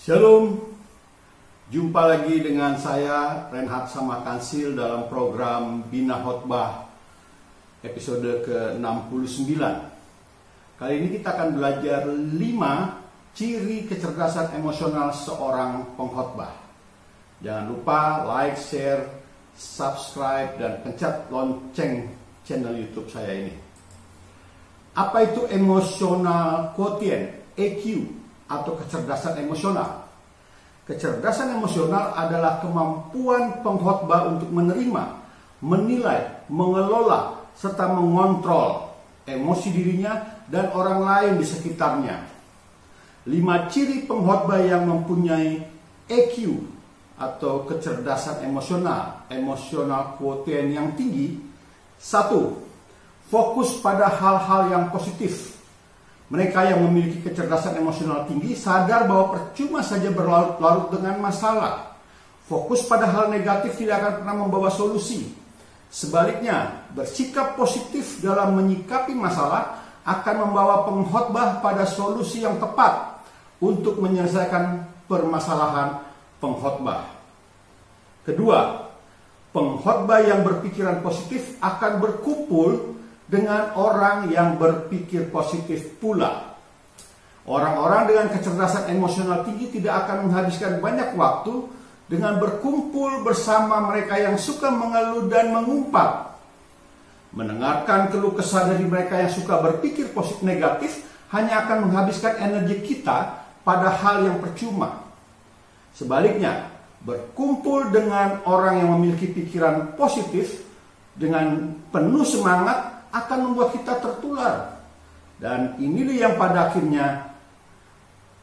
Shalom, jumpa lagi dengan saya Reinhard Samakansil dalam program Bina Khotbah episode ke-69. Kali ini kita akan belajar 5 ciri kecerdasan emosional seorang pengkhotbah. Jangan lupa like, share, subscribe, dan pencet lonceng channel YouTube saya ini. Apa itu emotional quotient, EQ, atau kecerdasan emosional? Kecerdasan emosional adalah kemampuan pengkhotbah untuk menerima, menilai, mengelola, serta mengontrol emosi dirinya dan orang lain di sekitarnya. 5 ciri pengkhotbah yang mempunyai EQ atau kecerdasan emosional, emotional quotient yang tinggi. 1. Fokus pada hal-hal yang positif. Mereka yang memiliki kecerdasan emosional tinggi sadar bahwa percuma saja berlarut-larut dengan masalah. Fokus pada hal negatif tidak akan pernah membawa solusi. Sebaliknya, bersikap positif dalam menyikapi masalah akan membawa pengkhotbah pada solusi yang tepat untuk menyelesaikan permasalahan pengkhotbah. Kedua, pengkhotbah yang berpikiran positif akan berkumpul dengan orang yang berpikir positif pula. Orang-orang dengan kecerdasan emosional tinggi tidak akan menghabiskan banyak waktu dengan berkumpul bersama mereka yang suka mengeluh dan mengumpat. Mendengarkan keluh kesah dari mereka yang suka berpikir positif negatif hanya akan menghabiskan energi kita pada hal yang percuma. Sebaliknya, berkumpul dengan orang yang memiliki pikiran positif dengan penuh semangat akan membuat kita tertular. Dan inilah yang pada akhirnya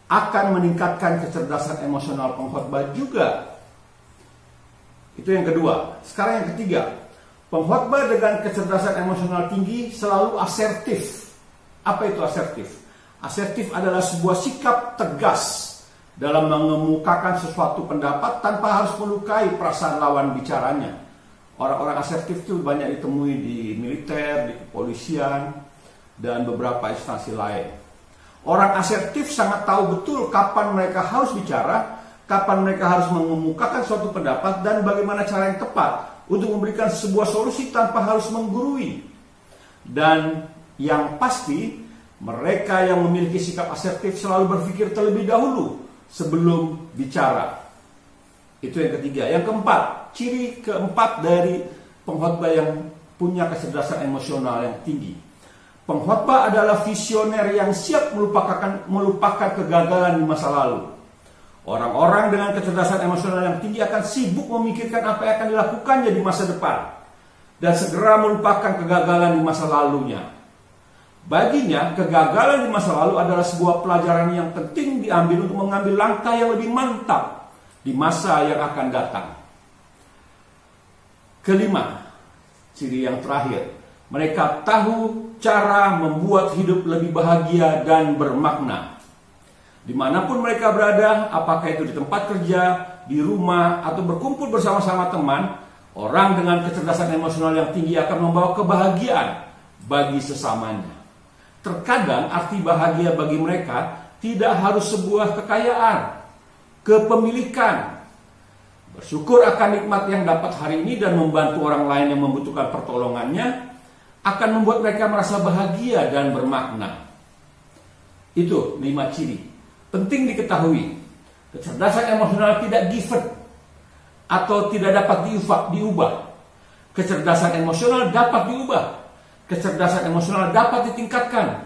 akan meningkatkan kecerdasan emosional pengkhotbah juga. Itu yang kedua. Sekarang yang ketiga, pengkhotbah dengan kecerdasan emosional tinggi selalu asertif. Apa itu asertif? Asertif adalah sebuah sikap tegas dalam mengemukakan sesuatu pendapat tanpa harus melukai perasaan lawan bicaranya. Orang-orang asertif itu banyak ditemui di militer, di kepolisian, dan beberapa instansi lain. Orang asertif sangat tahu betul kapan mereka harus bicara, kapan mereka harus mengemukakan suatu pendapat, dan bagaimana cara yang tepat untuk memberikan sebuah solusi tanpa harus menggurui. Dan yang pasti, mereka yang memiliki sikap asertif selalu berpikir terlebih dahulu sebelum bicara. Itu yang ketiga. Yang keempat, ciri keempat dari pengkhotbah yang punya kecerdasan emosional yang tinggi. Pengkhotbah adalah visioner yang siap melupakan kegagalan di masa lalu. Orang-orang dengan kecerdasan emosional yang tinggi akan sibuk memikirkan apa yang akan dilakukannya di masa depan dan segera melupakan kegagalan di masa lalunya. Baginya, kegagalan di masa lalu adalah sebuah pelajaran yang penting diambil untuk mengambil langkah yang lebih mantap di masa yang akan datang. Kelima, ciri yang terakhir, mereka tahu cara membuat hidup lebih bahagia dan bermakna. Dimanapun mereka berada, apakah itu di tempat kerja, di rumah, atau berkumpul bersama-sama teman, orang dengan kecerdasan emosional yang tinggi akan membawa kebahagiaan bagi sesamanya. Terkadang arti bahagia bagi mereka tidak harus sebuah kekayaan, kepemilikan. Bersyukur akan nikmat yang dapat hari ini dan membantu orang lain yang membutuhkan pertolongannya akan membuat mereka merasa bahagia dan bermakna. Itu 5 ciri. Penting diketahui, kecerdasan emosional tidak given atau tidak dapat diubah. Kecerdasan emosional dapat diubah. Kecerdasan emosional dapat ditingkatkan.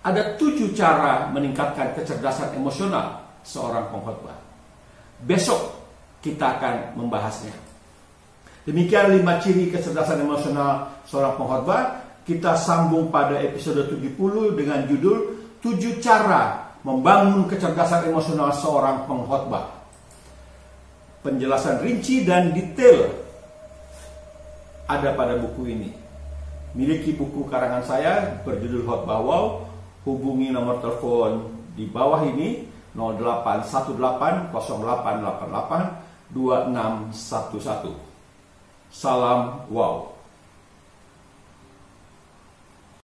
Ada 7 cara meningkatkan kecerdasan emosional seorang pengkhotbah. Besok kita akan membahasnya. Demikian 5 ciri kecerdasan emosional seorang pengkhotbah. Kita sambung pada episode 70 dengan judul 7 cara membangun kecerdasan emosional seorang pengkhotbah. Penjelasan rinci dan detail ada pada buku ini. Miliki buku karangan saya berjudul Khotbah Wow. Hubungi nomor telepon di bawah ini 0818 0888 2611. Salam wow.